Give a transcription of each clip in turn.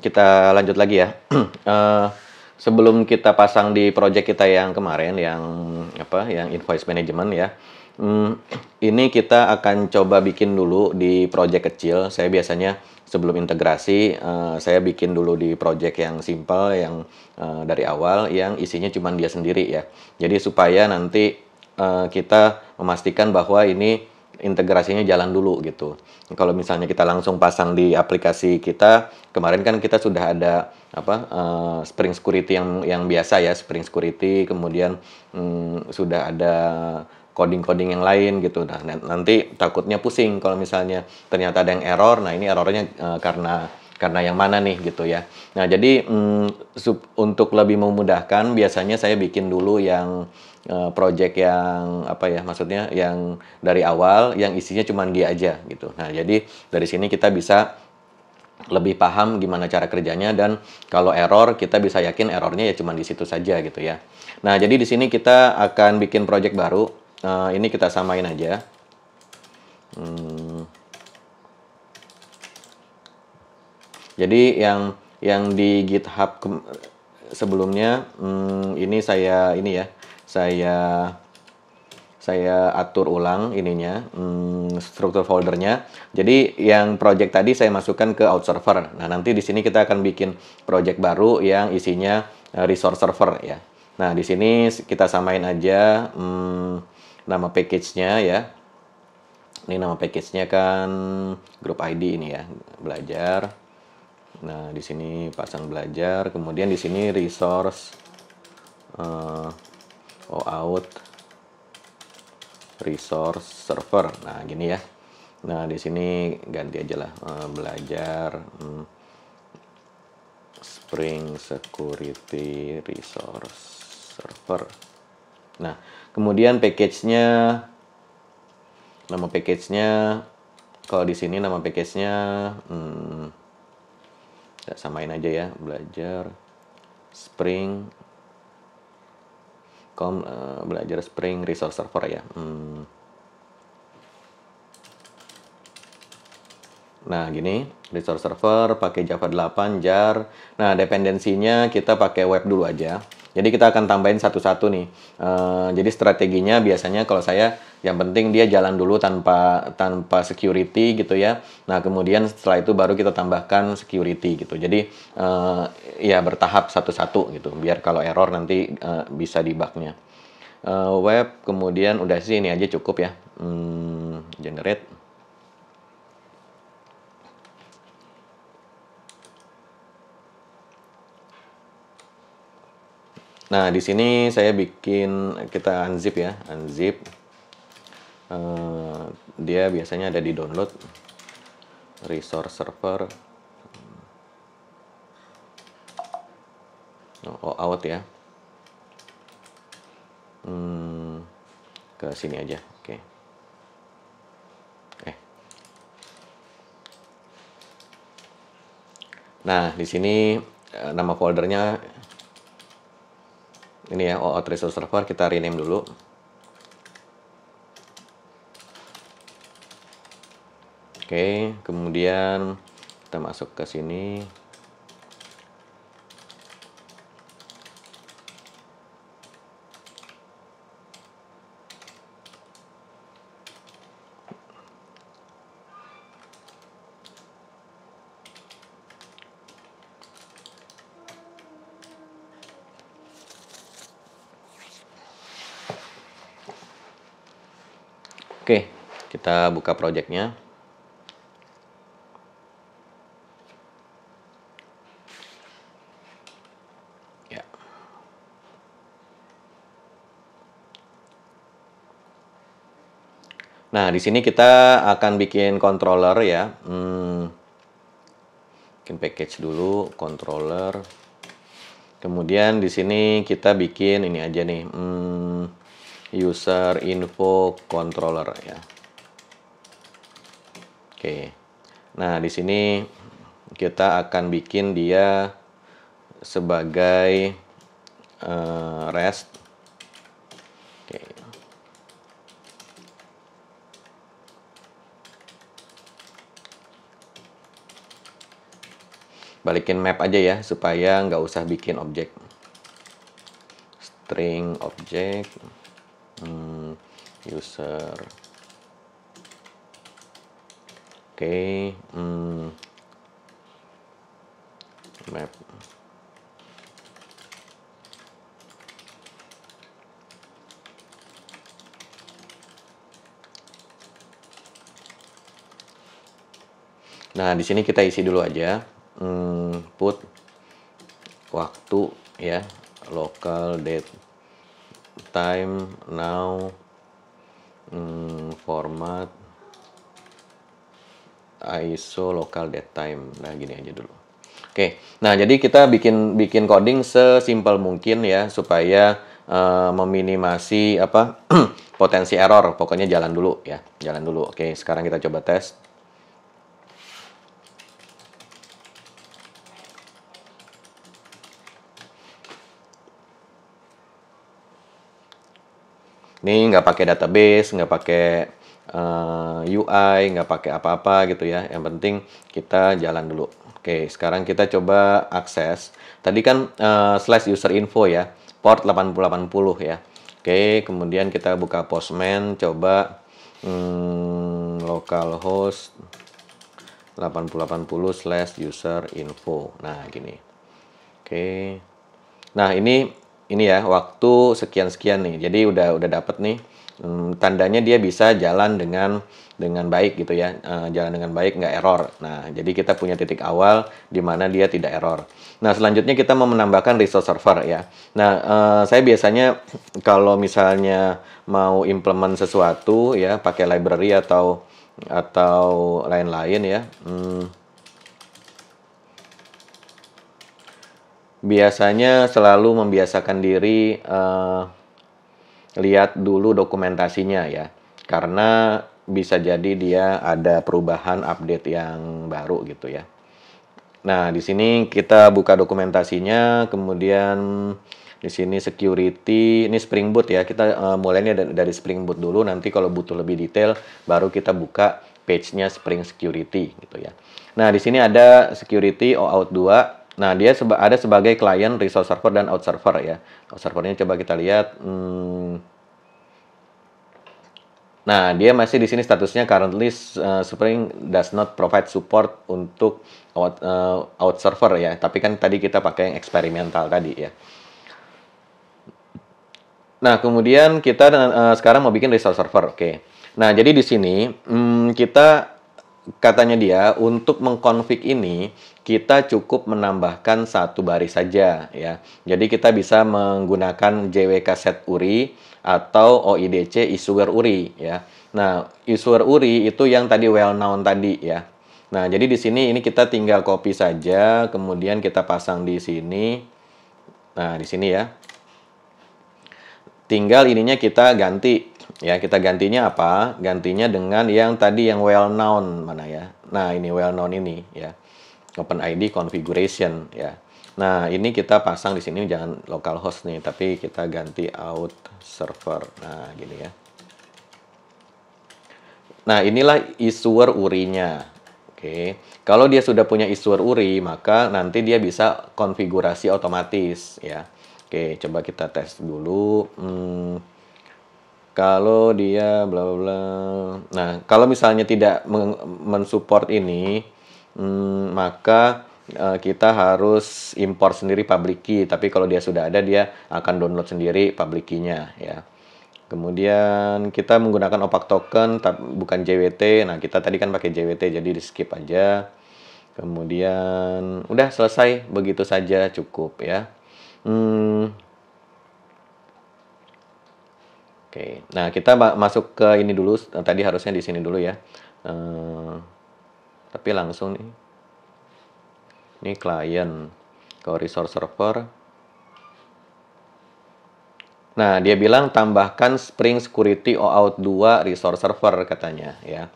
kita lanjut lagi ya. Eee, Sebelum kita pasang di project kita yang kemarin, yang apa, yang invoice management ya, mmm, ini kita akan coba bikin dulu di project kecil. Saya biasanya sebelum integrasi, saya bikin dulu di project yang simple, yang, dari awal, yang isinya cuman dia sendiri ya. Jadi supaya nanti, kita memastikan bahwa ini integrasinya jalan dulu gitu. Kalau misalnya kita langsung pasang di aplikasi kita, kemarin kan kita sudah ada apa, Spring Security yang biasa ya, Spring Security, kemudian, sudah ada coding-coding yang lain gitu. Nah, nanti takutnya pusing kalau misalnya ternyata ada yang error, nah ini errornya, karena yang mana nih gitu ya. Nah jadi, untuk lebih memudahkan biasanya saya bikin dulu yang, project yang apa ya, maksudnya yang dari awal, yang isinya cuman dia aja gitu. Nah jadi dari sini kita bisa lebih paham gimana cara kerjanya, dan kalau error kita bisa yakin errornya ya cuma di situ saja gitu ya. Nah, jadi di sini kita akan bikin project baru. Ini kita samain aja. Hmm, jadi yang di GitHub sebelumnya, ini saya saya atur ulang ininya, struktur foldernya. Jadi yang project tadi saya masukkan ke out server. Nah, nanti di sini kita akan bikin project baru yang isinya, resource server ya. Nah, di sini kita samain aja, nama package-nya ya. Ini nama package-nya kan group ID ini ya, belajar. Nah, di sini pasang belajar, kemudian di sini resource, eh, out resource server. Nah, gini ya. Nah, di sini ganti aja lah, belajar, Spring Security Resource Server. Nah, kemudian package-nya, nama package-nya, kalau di sini nama package-nya, kita samain aja ya, belajar Spring belajar Spring Resource Server ya. Nah, gini, resource server pakai Java 8 jar. Nah, dependensinya kita pakai web dulu aja. Jadi kita akan tambahin satu-satu nih. Jadi strateginya biasanya kalau saya yang penting dia jalan dulu tanpa tanpa security gitu ya. Nah, kemudian setelah itu baru kita tambahkan security gitu. Jadi ya bertahap satu-satu gitu. Biar kalau error nanti bisa debugnya. Web kemudian udah sih ini aja cukup ya. Generate. Nah, di sini saya bikin, kita unzip ya, unzip. Dia biasanya ada di download, resource server, out ya. Ke sini aja, oke. Nah, di sini nama foldernya ini ya, out resource server, kita rename dulu. Oke, kemudian kita masuk ke sini. Oke, kita buka projectnya. Ya. Nah, di sini kita akan bikin controller ya. Bikin package dulu, controller. Kemudian di sini kita bikin ini aja nih, user info controller ya. Oke. Nah, di sini kita akan bikin dia sebagai REST. Oke. balikin map aja ya, supaya nggak usah bikin objek. String object user. Oke, map. Nah, di sini kita isi dulu aja. Put waktu ya, local date time now, format ISO local date time. Nah, gini aja dulu. Oke. Nah, jadi kita bikin coding sesimpel mungkin ya supaya meminimasi apa potensi error. Pokoknya jalan dulu ya, jalan dulu. Oke, sekarang kita coba tes. Ini nggak pakai database, nggak pakai UI, nggak pakai apa-apa gitu ya. Yang penting kita jalan dulu. Oke, sekarang kita coba akses. Tadi kan slash user info ya, port 8080 ya. Oke, kemudian kita buka Postman, coba localhost 8080 slash user info. Nah, gini. Oke. Nah, ini ya waktu sekian-sekian nih. Jadi udah dapet nih tandanya dia bisa jalan dengan baik gitu ya. Jalan dengan baik nggak error. Nah, jadi kita punya titik awal di mana dia tidak error. Nah, selanjutnya kita mau menambahkan resource server ya. Nah, saya biasanya kalau misalnya mau implement sesuatu ya pakai library atau lain-lain ya. Biasanya selalu membiasakan diri lihat dulu dokumentasinya ya. Karena bisa jadi dia ada perubahan update yang baru gitu ya. Nah, di sini kita buka dokumentasinya, kemudian di sini security, ini Spring Boot ya. Kita mulainya dari Spring Boot dulu, nanti kalau butuh lebih detail baru kita buka page-nya Spring Security gitu ya. Nah, di sini ada security OAuth 2. Nah, dia ada sebagai client, resource server, dan out server ya. Out servernya coba kita lihat. Nah, dia masih di sini statusnya currently Spring does not provide support untuk out server ya. Tapi kan tadi kita pakai yang eksperimental tadi ya. Nah, kemudian kita sekarang mau bikin resource server. Oke. Nah, jadi di sini kita katanya dia untuk mengkonfig ini kita cukup menambahkan satu baris saja ya. Jadi kita bisa menggunakan JWK set URI atau OIDC issuer URI ya. Nah, issuer URI itu yang tadi well known tadi ya. Nah, jadi di sini ini kita tinggal copy saja, kemudian kita pasang di sini. Nah, di sini ya. Tinggal ininya kita ganti ya, kita gantinya apa? Gantinya dengan yang tadi yang well known mana ya. Nah, ini well known ini ya. OpenID configuration ya. Nah, ini kita pasang di sini jangan localhost nih, tapi kita ganti out server. Nah, gini ya. Nah, inilah issuer URI-nya. Oke. Kalau dia sudah punya issuer URI, maka nanti dia bisa konfigurasi otomatis ya. Oke, coba kita tes dulu. Kalau dia bla bla bla. Nah, kalau misalnya tidak mensupport ini, maka kita harus import sendiri public key. Tapi kalau dia sudah ada, dia akan download sendiri public key-nya ya. Kemudian kita menggunakan OPAC token, bukan JWT. Nah, kita tadi kan pakai JWT, jadi di skip aja. Kemudian udah selesai, begitu saja cukup ya. Oke, nah kita masuk ke ini dulu. Tadi harusnya di sini dulu ya. Tapi langsung nih. Ini klien. Ke resource server. Nah, dia bilang tambahkan Spring Security OAuth 2 resource server katanya ya.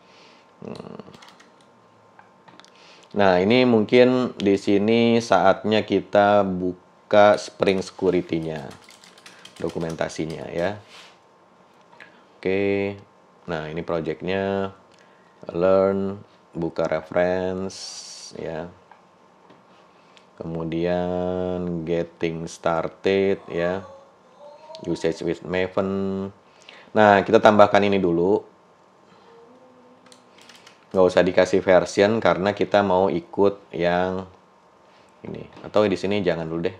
Nah, ini mungkin di sini saatnya kita buka Spring Security-nya. Dokumentasinya ya. Oke. Nah, ini project-nya. Learn, buka reference ya. Kemudian getting started ya, usage with Maven. Nah, kita tambahkan ini dulu. Nggak usah dikasih version karena kita mau ikut yang ini. Atau di sini jangan dulu deh.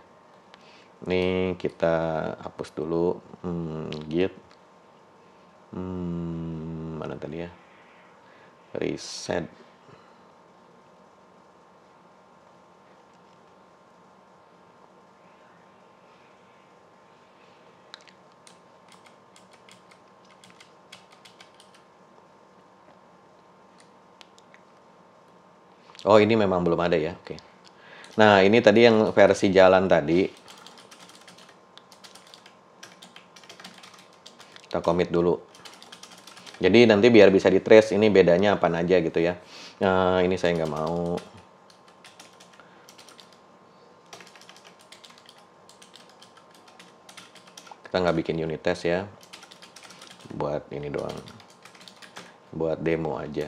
Ini kita hapus dulu. Git. Mana tadi ya? Reset. Oh, ini memang belum ada ya. Oke. Nah, ini tadi yang versi jalan tadi. Kita commit dulu. Jadi nanti biar bisa di trace ini bedanya apa aja gitu ya. Nah, ini saya nggak mau. Kita nggak bikin unit test ya. Buat ini doang. Buat demo aja.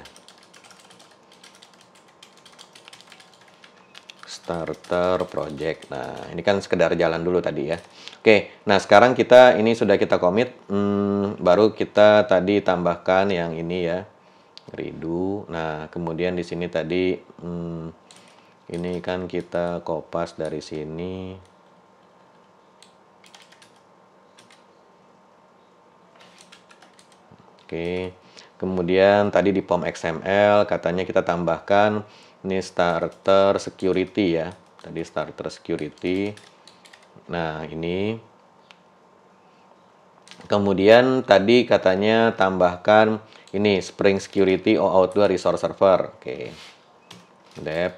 Starter project. Nah, ini kan sekedar jalan dulu tadi ya. Oke, nah sekarang ini sudah kita commit. Baru kita tadi tambahkan yang ini ya, redo. Nah, kemudian di sini tadi ini kan kita kopas dari sini. Oke, kemudian tadi di POM XML katanya kita tambahkan ini starter security ya. Tadi starter security. Nah, ini. Kemudian tadi katanya tambahkan ini Spring Security OAuth 2 Resource Server. Oke. Dep.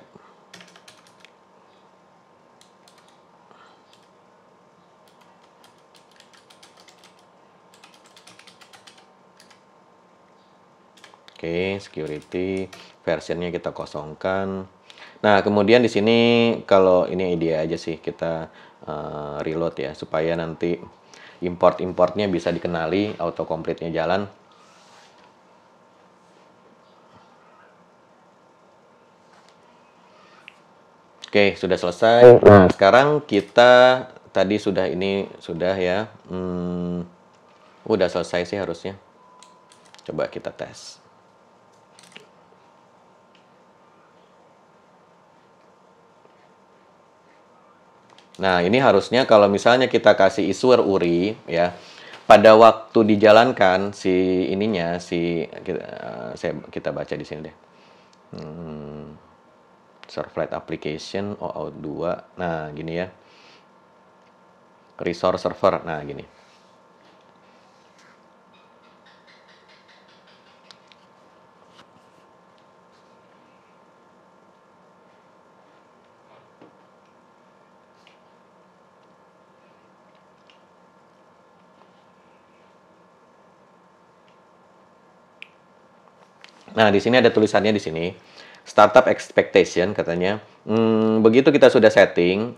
Oke, security versionnya kita kosongkan. Nah, kemudian di sini kalau ini ide aja sih kita reload ya supaya nanti import-importnya bisa dikenali, autocomplete-nya jalan. Oke, sudah selesai. Nah, sekarang kita tadi sudah ya. Udah selesai sih harusnya. Coba kita tes. Nah, ini harusnya kalau misalnya kita kasih issuer URI ya, pada waktu dijalankan si ininya kita baca di sini deh. Servlet application OAuth 2. Nah, gini ya. Resource server. Nah, gini. Nah, di sini ada tulisannya di sini. Startup expectation katanya. Begitu kita sudah setting,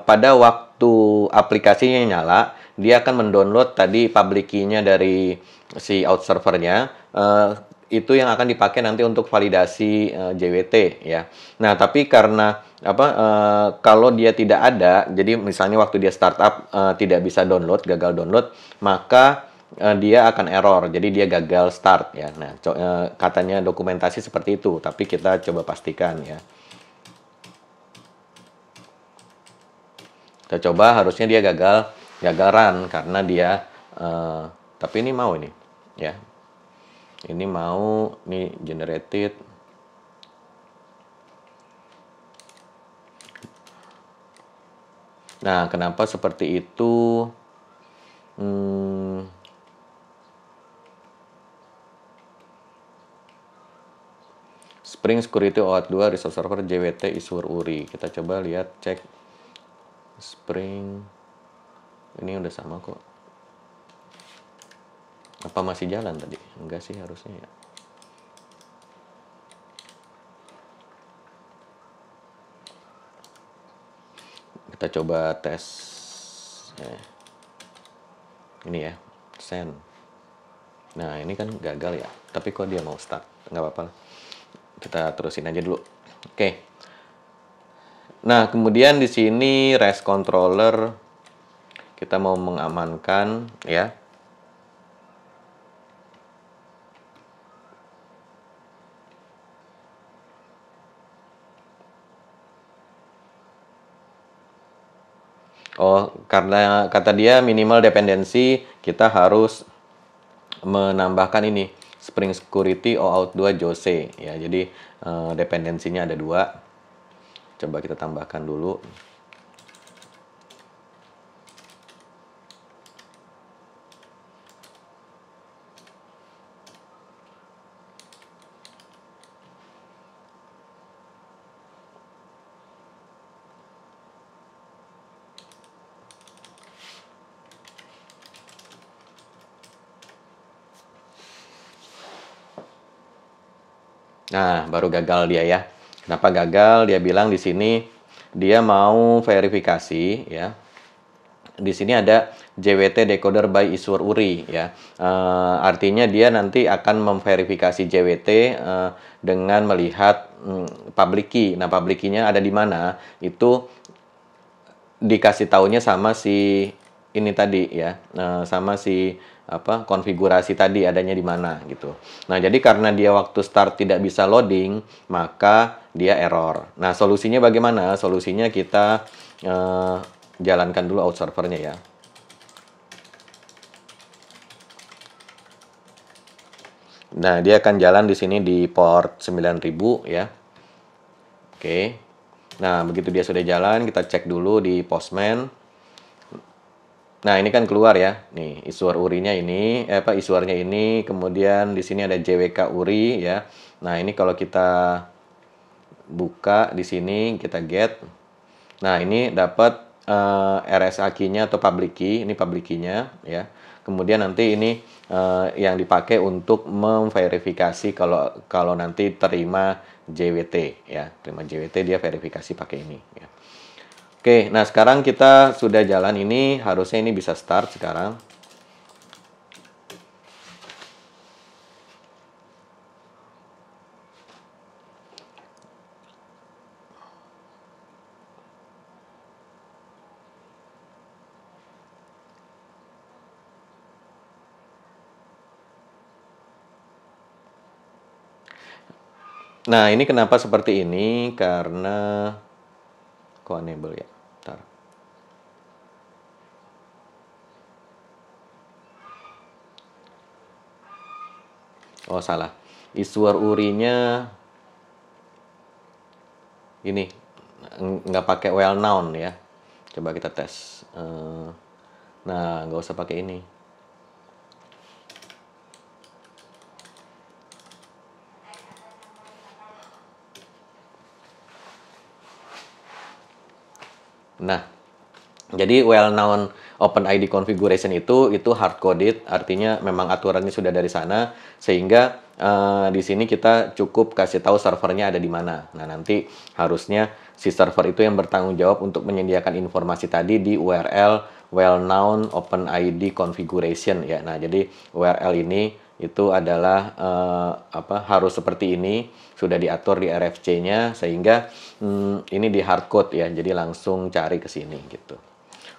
pada waktu aplikasinya nyala, dia akan mendownload tadi public key-nya dari si out servernya. Itu yang akan dipakai nanti untuk validasi JWT ya. Nah, tapi karena kalau dia tidak ada, jadi misalnya waktu dia startup tidak bisa download, gagal download, maka dia akan error, jadi dia gagal start ya. Nah, katanya dokumentasi seperti itu, tapi kita coba pastikan ya. Kita coba harusnya dia gagal run karena dia tapi ini mau ini ya. Ini mau nih generated. Nah, kenapa seperti itu? Spring Security OAuth 2 Resource Server JWT issuer URI. Kita coba lihat cek Spring. Ini udah sama kok. Apa masih jalan tadi? Enggak sih harusnya ya. Kita coba tes. Ini ya, send. Nah, ini kan gagal ya. Tapi kok dia mau start? Nggak apa-apa. Kita terusin aja dulu. Oke. Nah, kemudian di sini REST controller kita mau mengamankan ya. Oh, karena kata dia minimal dependensi, kita harus menambahkan ini Spring Security OAuth 2 Jose ya. Jadi dependensinya ada dua. Coba kita tambahkan dulu. Nah, baru gagal dia ya. Kenapa gagal? Dia bilang di sini dia mau verifikasi ya. Di sini ada JWT decoder by Iswar Uri ya. Artinya dia nanti akan memverifikasi JWT dengan melihat public key. Nah, public key-nya ada di mana? Itu dikasih taunya sama si ini tadi ya, sama si apa konfigurasi tadi adanya di mana gitu. Nah, jadi karena dia waktu start tidak bisa loading, maka dia error. Nah, solusinya bagaimana? Solusinya kita jalankan dulu out servernya ya. Nah, dia akan jalan di sini di port 9000 ya. Oke. Nah, begitu dia sudah jalan, kita cek dulu di Postman. Nah, ini kan keluar ya. Nih, issuer URI-nya ini, issuer-nya ini, kemudian di sini ada JWK URI ya. Nah, ini kalau kita buka di sini, kita get. Nah, ini dapat RSA key-nya atau public key, ini public key-nya ya. Kemudian nanti ini yang dipakai untuk memverifikasi kalau nanti terima JWT ya. Terima JWT dia verifikasi pakai ini ya. Oke, nah sekarang kita sudah jalan ini, harusnya ini bisa start sekarang. Nah, ini kenapa seperti ini? Karena kok enable ya? Bentar. Oh, salah. Issuer URI-nya ini nggak pakai well known ya. Coba kita tes. Nah, nggak usah pakai ini. Nah, jadi well known OpenID configuration itu hard coded, artinya memang aturannya sudah dari sana, sehingga di sini kita cukup kasih tahu servernya ada di mana. Nah, nanti harusnya si server itu yang bertanggung jawab untuk menyediakan informasi tadi di URL well known OpenID configuration ya. Nah, jadi URL ini itu adalah harus seperti ini, sudah diatur di RFC-nya, sehingga ini di hardcode ya, jadi langsung cari ke sini gitu.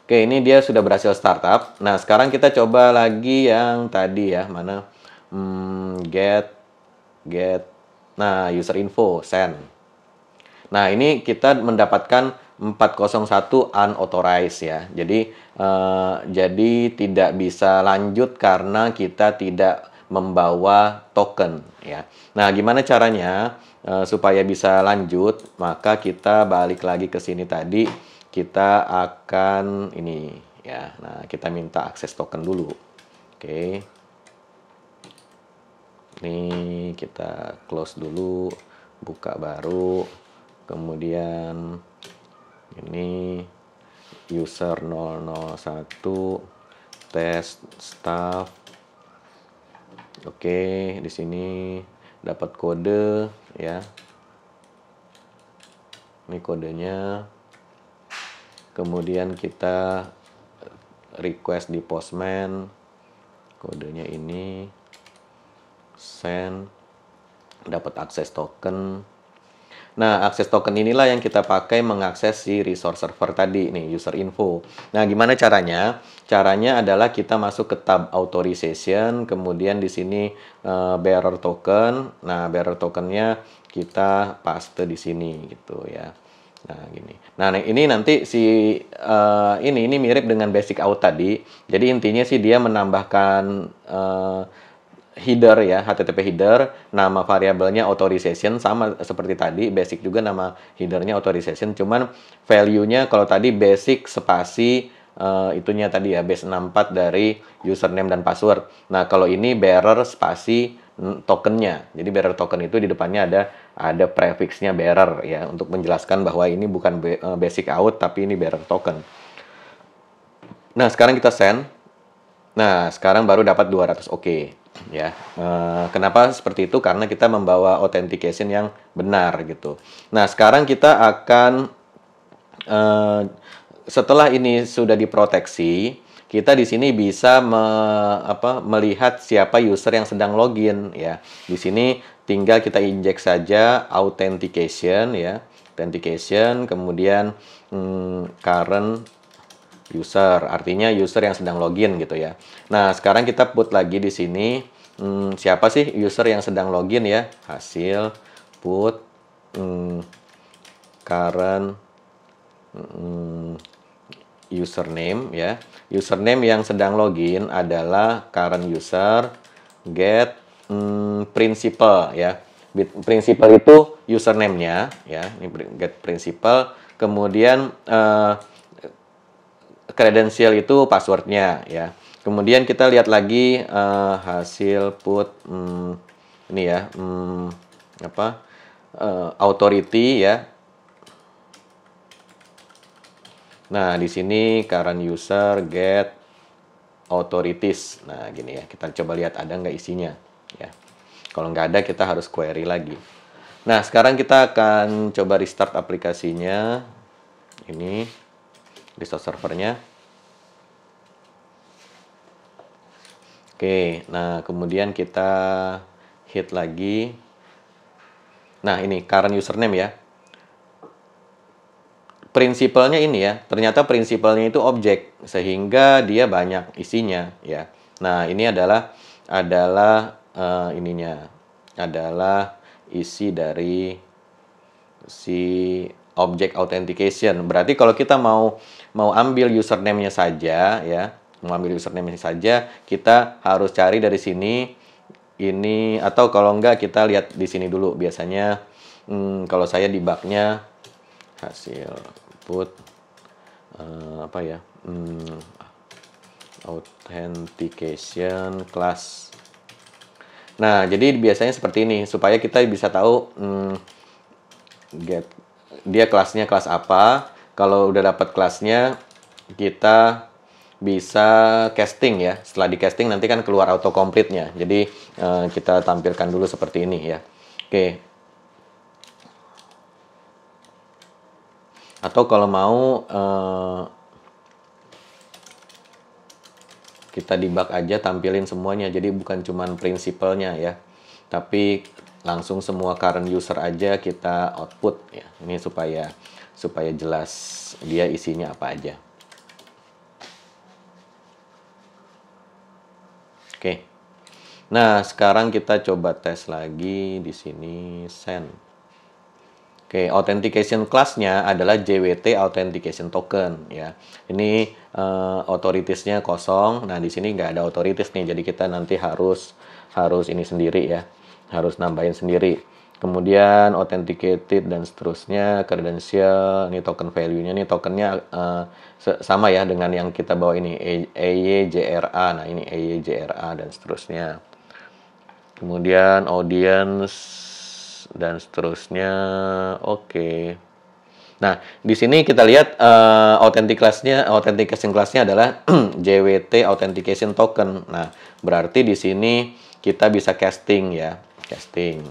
Oke, ini dia sudah berhasil startup. Nah, sekarang kita coba lagi yang tadi ya, mana get nah user info send. Nah, ini kita mendapatkan 401 unauthorized ya. Jadi tidak bisa lanjut karena kita tidak membawa token ya. Nah, gimana caranya supaya bisa lanjut? Maka kita balik lagi ke sini tadi, kita akan ini ya. Nah, kita minta akses token dulu. Oke. Ini kita close dulu, buka baru. Kemudian ini user 001 test staff. Oke, di sini dapat kode ya. Ini kodenya. Kemudian kita request di Postman. Kodenya ini send, dapat akses token. Nah, akses token inilah yang kita pakai mengakses si resource server tadi nih, user info. Nah, gimana caranya? Caranya adalah kita masuk ke tab authorization, kemudian di sini bearer token. Nah, bearer tokennya kita paste di sini gitu ya. Nah, gini. Nah, ini nanti si ini mirip dengan basic auth tadi. Jadi intinya sih dia menambahkan header ya, HTTP header, nama variabelnya authorization sama seperti tadi, basic juga nama headernya authorization, cuman value-nya kalau tadi basic spasi itunya tadi ya, base 64 dari username dan password. Nah, kalau ini bearer spasi tokennya. Jadi bearer token itu di depannya ada prefixnya bearer ya untuk menjelaskan bahwa ini bukan basic auth tapi ini bearer token. Nah, sekarang kita send. Nah, sekarang baru dapat 200 oke ya. Kenapa seperti itu? Karena kita membawa authentication yang benar gitu. Nah, sekarang kita akan setelah ini sudah diproteksi, kita di sini bisa melihat siapa user yang sedang login ya. Di sini tinggal kita injek saja authentication ya. Authentication kemudian current user, artinya user yang sedang login gitu ya. Nah, sekarang kita put lagi di sini, siapa sih user yang sedang login ya? Hasil put current username ya. Username yang sedang login adalah current user get principal ya. Principal itu username-nya ya, ini get principal. Kemudian kredensial itu passwordnya ya. Kemudian kita lihat lagi hasil put ini ya authority ya. Nah, di sini current user get authorities. Nah, gini ya. Kita coba lihat ada nggak isinya ya. Kalau nggak ada kita harus query lagi. Nah, sekarang kita akan coba restart aplikasinya. Ini restart servernya. Oke, nah kemudian kita hit lagi. Nah, ini current username ya. Prinsipalnya ini ya, ternyata prinsipalnya itu objek sehingga dia banyak isinya ya. Nah, ini adalah ininya adalah isi dari si object authentication. Berarti kalau kita mau ambil username-nya saja ya, mau ambil username-nya saja, kita harus cari dari sini ini atau kalau enggak kita lihat di sini dulu. Biasanya kalau saya debugnya hasil put apa ya? Authentication class. Nah, jadi biasanya seperti ini supaya kita bisa tahu get dia kelasnya kelas apa. Kalau udah dapat kelasnya, kita bisa casting ya. Setelah di casting nanti kan keluar autocomplete-nya. Jadi kita tampilkan dulu seperti ini ya. Oke. Atau kalau mau kita debug aja tampilin semuanya. Jadi bukan cuman prinsipalnya ya. Tapi langsung semua current user aja kita output ya. Ini supaya jelas dia isinya apa aja. Oke. Nah, sekarang kita coba tes lagi di sini send. Oke, authentication class-nya adalah JWT authentication token ya. Ini authorities-nya kosong. Nah, di sini nggak ada authorities nih. Jadi kita nanti harus ini sendiri ya. Harus nambahin sendiri. Kemudian authenticated dan seterusnya, credential, ini token value-nya nih tokennya sama ya dengan yang kita bawa ini EYJRA. Nah, ini EYJRA dan seterusnya. Kemudian audience dan seterusnya. Oke. Nah, di sini kita lihat authentication class-nya adalah JWT authentication token. Nah, berarti di sini kita bisa casting ya, casting.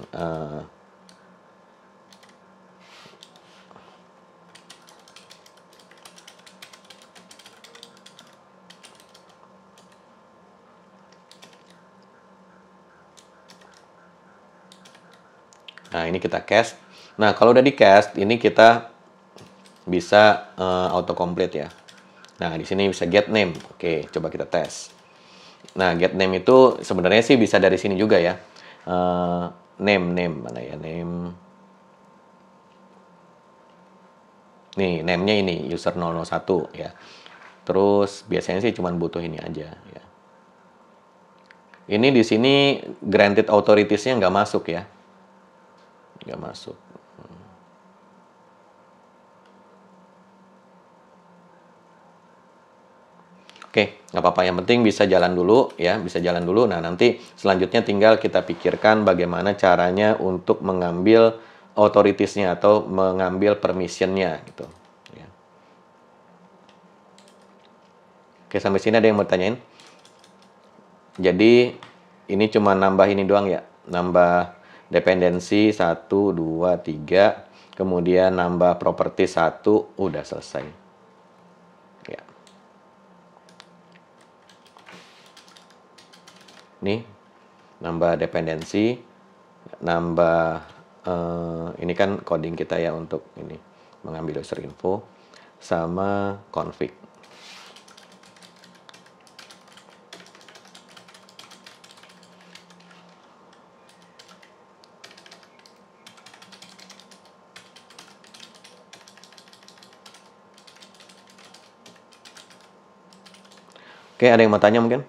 Nah, ini kita cast. Nah, kalau udah di cast, ini kita bisa autocomplete ya. Nah, di sini bisa get name. Oke, coba kita tes. Nah, get name itu sebenarnya sih bisa dari sini juga ya. Eh, name mana ya, name. Nih, name-nya ini user 001 ya. Terus biasanya sih cuma butuh ini aja ya. Ini di sini granted authorities-nya nggak masuk ya. Nggak masuk. Oke, nggak apa-apa. Yang penting bisa jalan dulu ya, bisa jalan dulu. Nah, nanti selanjutnya tinggal kita pikirkan bagaimana caranya untuk mengambil authorities-nya atau mengambil permission-nya gitu. Ya. Oke, sampai sini ada yang mau tanyain? Jadi, ini cuma nambah ini doang ya. Nambah dependensi 1, 2, 3. Kemudian nambah properti 1, udah selesai. Ya. Nih, nambah dependensi, nambah ini kan coding kita ya untuk ini mengambil user info sama config. Oke, ada yang mau tanya mungkin?